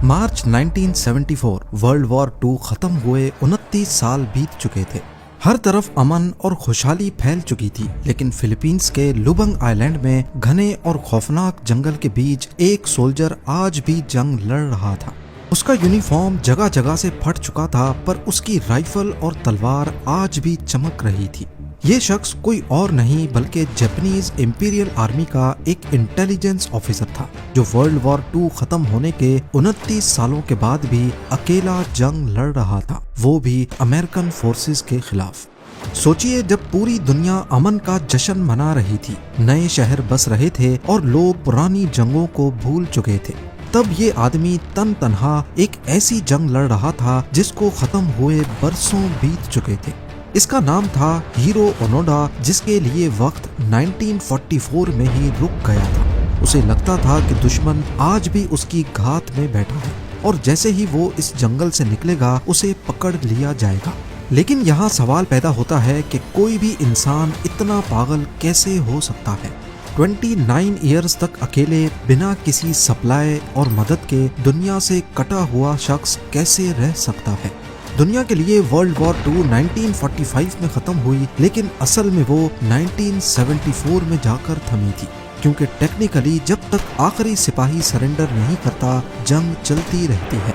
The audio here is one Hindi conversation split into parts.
मार्च 1974 वर्ल्ड वॉर 2 खत्म हुए 29 साल बीत चुके थे। हर तरफ अमन और खुशहाली फैल चुकी थी, लेकिन फिलीपींस के लुबंग आइलैंड में घने और खौफनाक जंगल के बीच एक सोल्जर आज भी जंग लड़ रहा था। उसका यूनिफॉर्म जगह जगह से फट चुका था, पर उसकी राइफल और तलवार आज भी चमक रही थी। ये शख्स कोई और नहीं बल्कि जापानीज इंपीरियल आर्मी का एक इंटेलिजेंस ऑफिसर था, जो वर्ल्ड वॉर 2 खत्म होने के 29 सालों के बाद भी अकेला जंग लड़ रहा था, वो भी अमेरिकन फोर्सेस के खिलाफ। सोचिए, जब पूरी दुनिया अमन का जश्न मना रही थी, नए शहर बस रहे थे और लोग पुरानी जंगों को भूल चुके थे, तब ये आदमी तन तनहा एक ऐसी जंग लड़ रहा था जिसको खत्म हुए बरसों बीत चुके थे। इसका नाम था हीरो ओनोडा, जिसके लिए वक्त 1944 में ही रुक गया था। उसे लगता था कि दुश्मन आज भी उसकी घात में बैठा है और जैसे ही वो इस जंगल से निकलेगा उसे पकड़ लिया जाएगा। लेकिन यहाँ सवाल पैदा होता है कि कोई भी इंसान इतना पागल कैसे हो सकता है। 29 ईयर्स तक अकेले बिना किसी सप्लाई और मदद के दुनिया से कटा हुआ शख्स कैसे रह सकता है। दुनिया के लिए वर्ल्ड वॉर 2 1945 में खत्म हुई, लेकिन असल में वो 1974 में जाकर थमी थी, क्योंकि टेक्निकली जब तक आखिरी सिपाही सरेंडर नहीं करता, जंग चलती रहती है।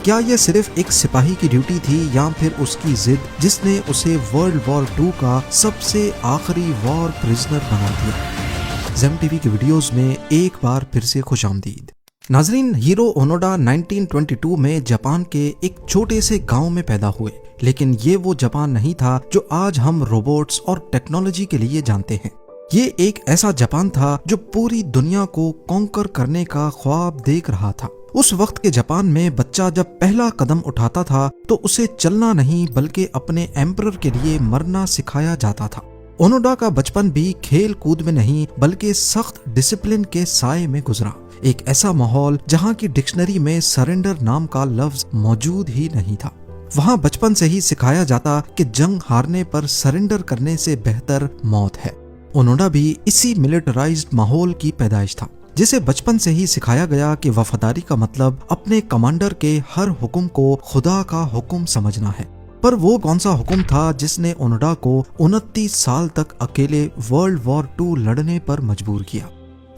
क्या यह सिर्फ एक सिपाही की ड्यूटी थी या फिर उसकी जिद जिसने उसे वर्ल्ड वॉर 2 का सबसे आखिरी वॉर प्रिजनर बना दिया। ज़ेम टीवी के वीडियोस में एक बार फिर से खुशामदीद। नाजरीन, हीरो ओनोडा 1922 में जापान के एक छोटे से गांव में पैदा हुए, लेकिन ये वो जापान नहीं था जो आज हम रोबोट्स और टेक्नोलॉजी के लिए जानते हैं। ये एक ऐसा जापान था जो पूरी दुनिया को कॉन्कर करने का ख्वाब देख रहा था। उस वक्त के जापान में बच्चा जब पहला कदम उठाता था तो उसे चलना नहीं बल्कि अपने एम्परर के लिए मरना सिखाया जाता था। ओनोडा का बचपन भी खेल कूद में नहीं बल्कि सख्त डिसिप्लिन के साए में गुजरा। एक ऐसा माहौल जहाँ की डिक्शनरी में सरेंडर नाम का लफ्ज मौजूद ही नहीं था। वहाँ बचपन से ही सिखाया जाता कि जंग हारने पर सरेंडर करने से बेहतर मौत है। ओनोडा भी इसी मिलिटराइज्ड माहौल की पैदाइश था, जिसे बचपन से ही सिखाया गया कि वफादारी का मतलब अपने कमांडर के हर हुक्म को खुदा का हुक्म समझना है। पर वो कौन सा हुक्म था जिसने ओनोडा को 29 साल तक अकेले वर्ल्ड वॉर 2 लड़ने पर मजबूर किया।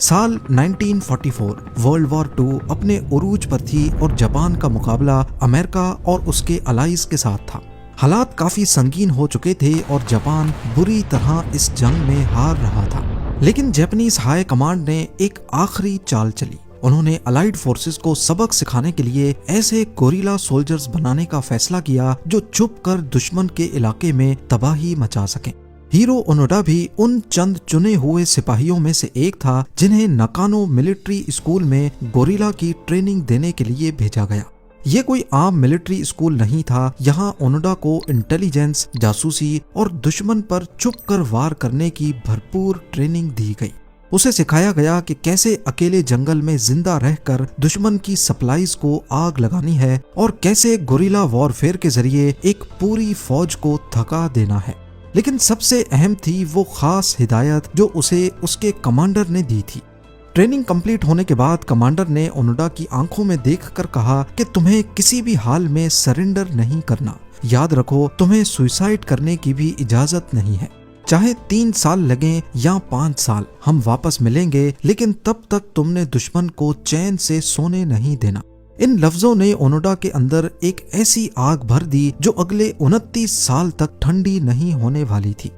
साल 1944 वर्ल्ड वॉर 2 अपने उरूज पर थी और जापान का मुकाबला अमेरिका और उसके अलाइज के साथ था। हालात काफी संगीन हो चुके थे और जापान बुरी तरह इस जंग में हार रहा था। लेकिन जापानीज हाई कमांड ने एक आखिरी चाल चली। उन्होंने अलाइड फोर्सेस को सबक सिखाने के लिए ऐसे गोरिल्ला सोल्जर्स बनाने का फैसला किया जो छुप कर दुश्मन के इलाके में तबाही मचा सकें। हीरो ओनोडा भी उन चंद चुने हुए सिपाहियों में से एक था जिन्हें नकानो मिलिट्री स्कूल में गोरिल्ला की ट्रेनिंग देने के लिए भेजा गया। ये कोई आम मिलिट्री स्कूल नहीं था। यहाँ ओनोडा को इंटेलिजेंस, जासूसी और दुश्मन पर छुप कर वार करने की भरपूर ट्रेनिंग दी गई। उसे सिखाया गया कि कैसे अकेले जंगल में जिंदा रहकर दुश्मन की सप्लाईज को आग लगानी है और कैसे गोरिल्ला वॉरफेयर के जरिए एक पूरी फौज को थका देना है। लेकिन सबसे अहम थी वो खास हिदायत जो उसे उसके कमांडर ने दी थी। ट्रेनिंग कंप्लीट होने के बाद कमांडर ने ओनोडा की आंखों में देखकर कहा कि तुम्हें किसी भी हाल में सरेंडर नहीं करना। याद रखो, तुम्हें सुसाइड करने की भी इजाजत नहीं है। चाहे 3 साल लगे या 5 साल, हम वापस मिलेंगे, लेकिन तब तक तुमने दुश्मन को चैन से सोने नहीं देना। इन लफ्जों ने ओनोडा के अंदर एक ऐसी आग भर दी जो अगले 29 साल तक ठंडी नहीं होने वाली थी।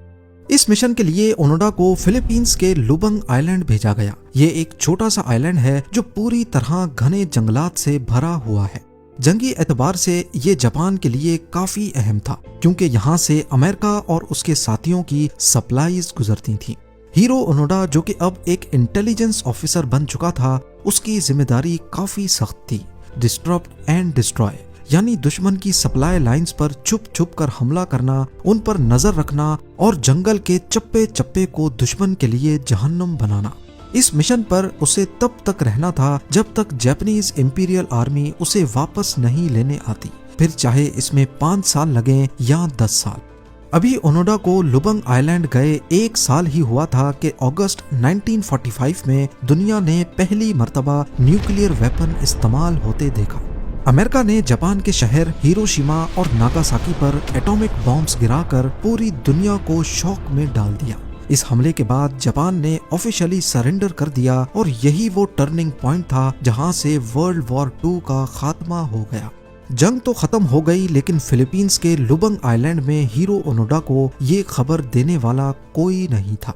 इस मिशन के लिए ओनोडा को फिलीपींस के लुबंग आइलैंड भेजा गया। ये एक छोटा सा आइलैंड है जो पूरी तरह घने जंगलात से भरा हुआ है। जंगी एतबार से ये जापान के लिए काफी अहम था, क्योंकि यहाँ से अमेरिका और उसके साथियों की सप्लाईज गुजरती थीं। हीरो ओनोडा, जो कि अब एक इंटेलिजेंस ऑफिसर बन चुका था, उसकी जिम्मेदारी काफी सख्त थी। डिस्टरप्ट एंड डिस्ट्रॉय, यानी दुश्मन की सप्लाई लाइंस पर छुप छुप कर हमला करना, उन पर नजर रखना और जंगल के चप्पे चप्पे को दुश्मन के लिए जहन्नुम बनाना। इस मिशन पर उसे तब तक रहना था जब तक जापानीज इंपीरियल आर्मी उसे वापस नहीं लेने आती, फिर चाहे इसमें 5 साल लगे या 10 साल। अभी ओनोडा को लुबंग आइलैंड गए 1 साल ही हुआ था कि अगस्त 1945 में दुनिया ने पहली मर्तबा न्यूक्लियर वेपन इस्तेमाल होते देखा। अमेरिका ने जापान के शहर हिरोशिमा और नागासाकी पर एटॉमिक बॉम्ब्स गिराकर पूरी दुनिया को शॉक में डाल दिया। इस हमले के बाद जापान ने ऑफिशियली सरेंडर कर दिया और यही वो टर्निंग पॉइंट था जहां से वर्ल्ड वॉर 2 का खात्मा हो गया। जंग तो खत्म हो गई, लेकिन फिलीपींस के लुबंग आइलैंड में हीरो ओनोडा को ये खबर देने वाला कोई नहीं था।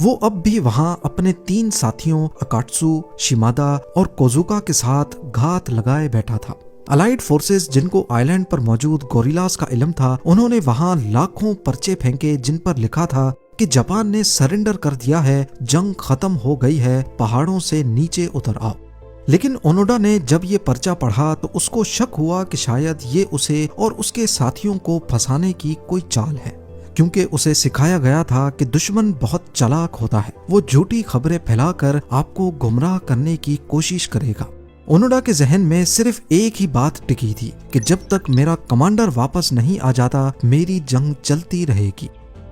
वो अब भी वहां अपने 3 साथियों अकात्सु, शिमादा और कोजुका के साथ घात लगाए बैठा था। अलाइड फोर्सेस, जिनको आइलैंड पर मौजूद गोरिल्लास का इल्म था, उन्होंने वहां लाखों पर्चे फेंके जिन पर लिखा था कि जापान ने सरेंडर कर दिया है, जंग खत्म हो गई है, पहाड़ों से नीचे उतर आओ। लेकिन ओनोडा ने जब ये पर्चा पढ़ा तो उसको शक हुआ कि शायद ये उसे और उसके साथियों को फंसाने की कोई चाल है, क्योंकि उसे सिखाया गया था कि दुश्मन बहुत चालाक होता है, वो झूठी खबरें फैलाकर आपको गुमराह करने की कोशिश करेगा। ओनोडा के जहन में सिर्फ एक ही बात टिकी थी कि जब तक मेरा कमांडर वापस नहीं आ जाता, मेरी जंग चलती रहेगी।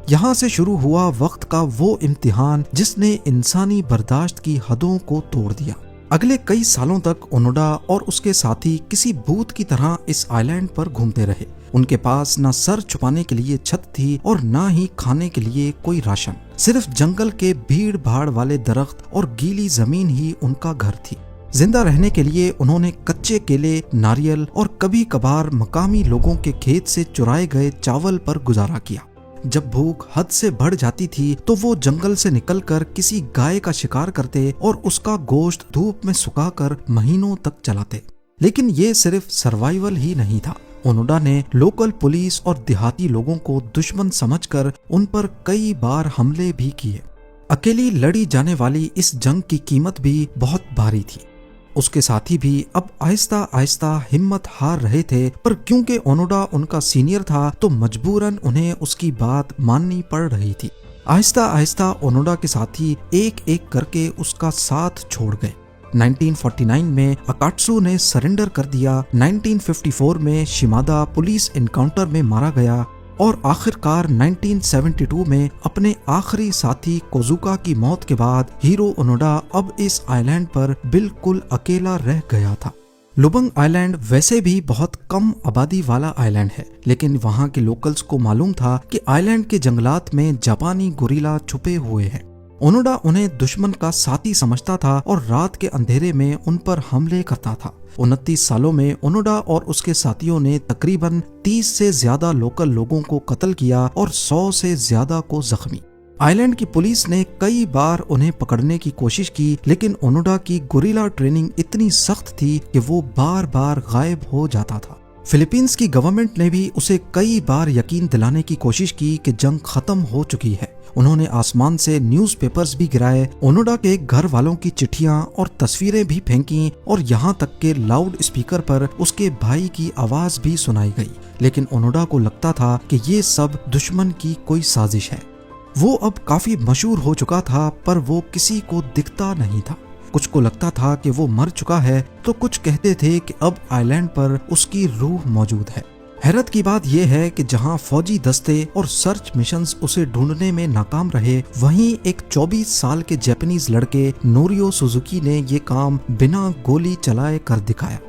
यहाँ से शुरू हुआ वक्त का वो इम्तिहान जिसने इंसानी बर्दाश्त की हदों को तोड़ दिया। अगले कई सालों तक ओनोडा और उसके साथी किसी भूत की तरह इस आइलैंड पर घूमते रहे। उनके पास न सर छुपाने के लिए छत थी और न ही खाने के लिए कोई राशन। सिर्फ जंगल के भीड़ भाड़ वाले दरख्त और गीली जमीन ही उनका घर थी। जिंदा रहने के लिए उन्होंने कच्चे केले, नारियल और कभी कभार मकामी लोगों के खेत से चुराए गए चावल पर गुजारा किया। जब भूख हद से बढ़ जाती थी तो वो जंगल से निकलकर किसी गाय का शिकार करते और उसका गोश्त धूप में सुखाकर महीनों तक चलाते। लेकिन ये सिर्फ सर्वाइवल ही नहीं था। ओनोडा ने लोकल पुलिस और देहाती लोगों को दुश्मन समझकर उन पर कई बार हमले भी किए। अकेली लड़ी जाने वाली इस जंग की कीमत भी बहुत भारी थी। उसके साथी भी अब आहिस्ता आहिस्ता हिम्मत हार रहे थे, पर क्योंकि ओनोडा उनका सीनियर था तो मजबूरन उन्हें उसकी बात माननी पड़ रही थी। आहिस्ता आहिस्ता ओनोडा के साथी एक एक करके उसका साथ छोड़ गए। 1949 में अकात्सु ने सरेंडर कर दिया। 1954 में शिमादा पुलिस इनकाउंटर में मारा गया और आखिरकार 1972 में अपने आखिरी साथी कोजुका की मौत के बाद हीरो ओनोडा अब इस आइलैंड पर बिल्कुल अकेला रह गया था। लुबंग आइलैंड वैसे भी बहुत कम आबादी वाला आइलैंड है, लेकिन वहाँ के लोकल्स को मालूम था कि आइलैंड के जंगलात में जापानी गोरिल्ला छुपे हुए हैं। ओनोडा उन्हें दुश्मन का साथी समझता था और रात के अंधेरे में उन पर हमले करता था। 29 सालों में ओनोडा और उसके साथियों ने तकरीबन 30 से ज्यादा लोकल लोगों को कत्ल किया और 100 से ज्यादा को जख्मी। आइलैंड की पुलिस ने कई बार उन्हें पकड़ने की कोशिश की, लेकिन ओनोडा की गोरिल्ला ट्रेनिंग इतनी सख्त थी कि वो बार बार गायब हो जाता था। फिलीपींस की गवर्नमेंट ने भी उसे कई बार यकीन दिलाने की कोशिश की कि जंग खत्म हो चुकी है। उन्होंने आसमान से न्यूज़पेपर्स भी गिराए, ओनोडा के घर वालों की चिट्ठियां और तस्वीरें भी फेंकी और यहाँ तक के लाउड स्पीकर पर उसके भाई की आवाज भी सुनाई गई। लेकिन ओनोडा को लगता था कि ये सब दुश्मन की कोई साजिश है। वो अब काफी मशहूर हो चुका था, पर वो किसी को दिखता नहीं था। कुछ को लगता था कि वो मर चुका है, तो कुछ कहते थे कि अब आइलैंड पर उसकी रूह मौजूद है। हैरत की बात यह है कि जहां फौजी दस्ते और सर्च मिशंस उसे ढूंढने में नाकाम रहे, वहीं एक 24 साल के जापानीज लड़के नोरियो सुजुकी ने ये काम बिना गोली चलाए कर दिखाया।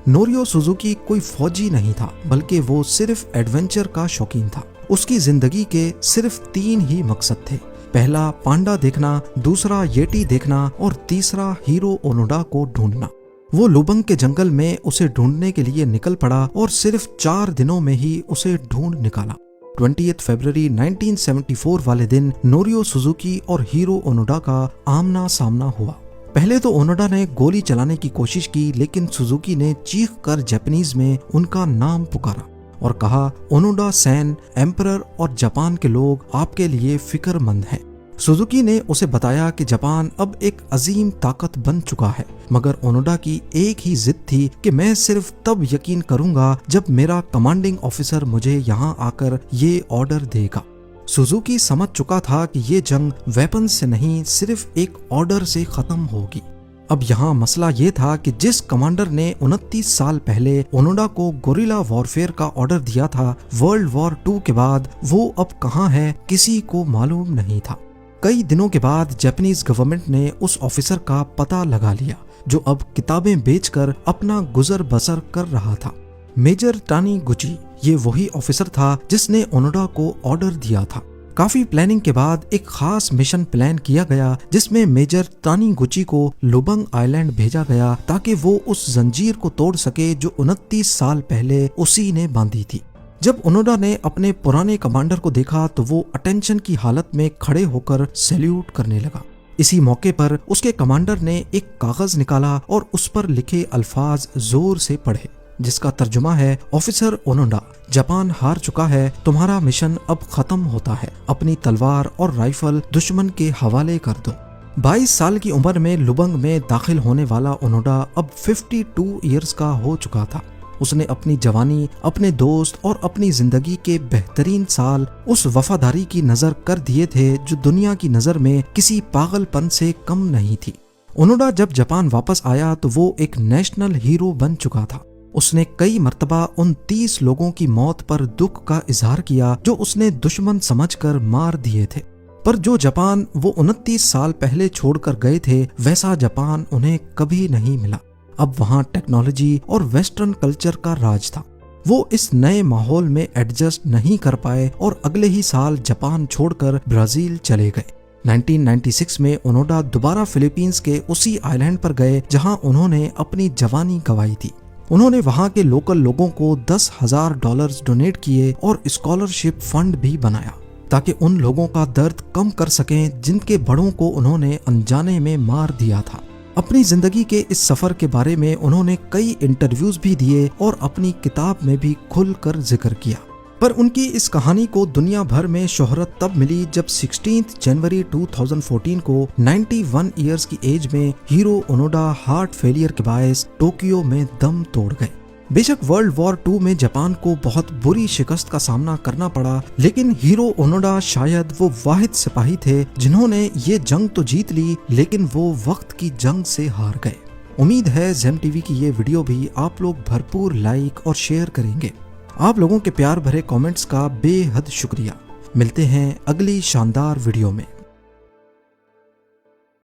नोरियो सुजुकी कोई फौजी नहीं था, बल्कि वो सिर्फ एडवेंचर का शौकीन था। उसकी जिंदगी के सिर्फ 3 ही मकसद थे। पहला पांडा देखना, दूसरा येटी देखना और तीसरा हीरो ओनोडा को ढूंढना। वो लुबंग के जंगल में उसे ढूंढने के लिए निकल पड़ा और सिर्फ 4 दिनों में ही उसे ढूंढ निकाला। 20 फरवरी 1974 वाले दिन नोरियो सुजुकी और हीरो ओनोडा का आमना सामना हुआ। पहले तो ओनोडा ने गोली चलाने की कोशिश की, लेकिन सुजुकी ने चीख कर जापानीज में उनका नाम पुकारा और कहा, ओनोडा सैन, एम्परर और जापान के लोग आपके लिए फिक्रमंद हैं। सुजुकी ने उसे बताया कि जापान अब एक अजीम ताकत बन चुका है, मगर ओनोडा की एक ही जिद थी कि मैं सिर्फ तब यकीन करूंगा जब मेरा कमांडिंग ऑफिसर मुझे यहाँ आकर ये ऑर्डर देगा। सुजुकी समझ चुका था कि ये जंग वेपन से नहीं, सिर्फ एक ऑर्डर से खत्म होगी। अब यहाँ मसला ये था कि जिस कमांडर ने 29 साल पहले ओनोडा को गोरिल्ला वॉरफेयर का ऑर्डर दिया था, वर्ल्ड वॉर 2 के बाद वो अब कहाँ है, किसी को मालूम नहीं था। कई दिनों के बाद जापानीज गवर्नमेंट ने उस ऑफिसर का पता लगा लिया। जो अब किताबें बेचकर अपना गुजर बसर कर रहा था। मेजर तानीगुची ये वही ऑफिसर था जिसने ओनोडा को ऑर्डर दिया था। काफी प्लानिंग के बाद एक खास मिशन प्लान किया गया जिसमें मेजर तानीगुची को लुबंग आइलैंड भेजा गया ताकि वो उस जंजीर को तोड़ सके जो 29 साल पहले उसी ने बांधी थी। जब ओनोडा ने अपने पुराने कमांडर को देखा तो वो अटेंशन की हालत में खड़े होकर सैल्यूट करने लगा। इसी मौके पर उसके कमांडर ने एक कागज निकाला और उस पर लिखे अल्फाज जोर से पढ़े, जिसका तर्जुमा है, ऑफिसर ओनोडा, जापान हार चुका है, तुम्हारा मिशन अब खत्म होता है, अपनी तलवार और राइफल दुश्मन के हवाले कर दो। 22 साल की उम्र में लुबंग में दाखिल होने वाला ओनोडा अब 52 इयर्स का हो चुका था। उसने अपनी जवानी, अपने दोस्त और अपनी जिंदगी के बेहतरीन साल उस वफादारी की नजर कर दिए थे जो दुनिया की नजर में किसी पागलपन से कम नहीं थी। ओनोडा जब जापान वापस आया तो वो एक नेशनल हीरो बन चुका था। उसने कई मर्तबा उन 30 लोगों की मौत पर दुख का इजहार किया जो उसने दुश्मन समझकर मार दिए थे। पर जो जापान वो 29 साल पहले छोड़कर गए थे, वैसा जापान उन्हें कभी नहीं मिला। अब वहाँ टेक्नोलॉजी और वेस्टर्न कल्चर का राज था। वो इस नए माहौल में एडजस्ट नहीं कर पाए और अगले ही साल जापान छोड़कर ब्राजील चले गए। 1996 में ओनोडा दोबारा फिलीपींस के उसी आइलैंड पर गए जहां उन्होंने अपनी जवानी गंवाई थी। उन्होंने वहां के लोकल लोगों को $10,000 डोनेट किए और स्कॉलरशिप फंड भी बनाया ताकि उन लोगों का दर्द कम कर सकें जिनके बड़ों को उन्होंने अनजाने में मार दिया था। अपनी जिंदगी के इस सफर के बारे में उन्होंने कई इंटरव्यूज भी दिए और अपनी किताब में भी खुलकर जिक्र किया। पर उनकी इस कहानी को दुनिया भर में शोहरत तब मिली जब 16 जनवरी 2014 को 91 इयर्स की एज में हीरो ओनोडा हार्ट फेलियर के बायस टोक्यो में दम तोड़ गए। बेशक वर्ल्ड वॉर 2 में जापान को बहुत बुरी शिकस्त का सामना करना पड़ा, लेकिन हीरो ओनोडा शायद वो वाहिद सिपाही थे जिन्होंने ये जंग तो जीत ली, लेकिन वो वक्त की जंग से हार गए। उम्मीद है जेम टीवी की ये वीडियो भी आप लोग भरपूर लाइक और शेयर करेंगे। आप लोगों के प्यार भरे कमेंट्स का बेहद शुक्रिया। मिलते हैं अगली शानदार वीडियो में।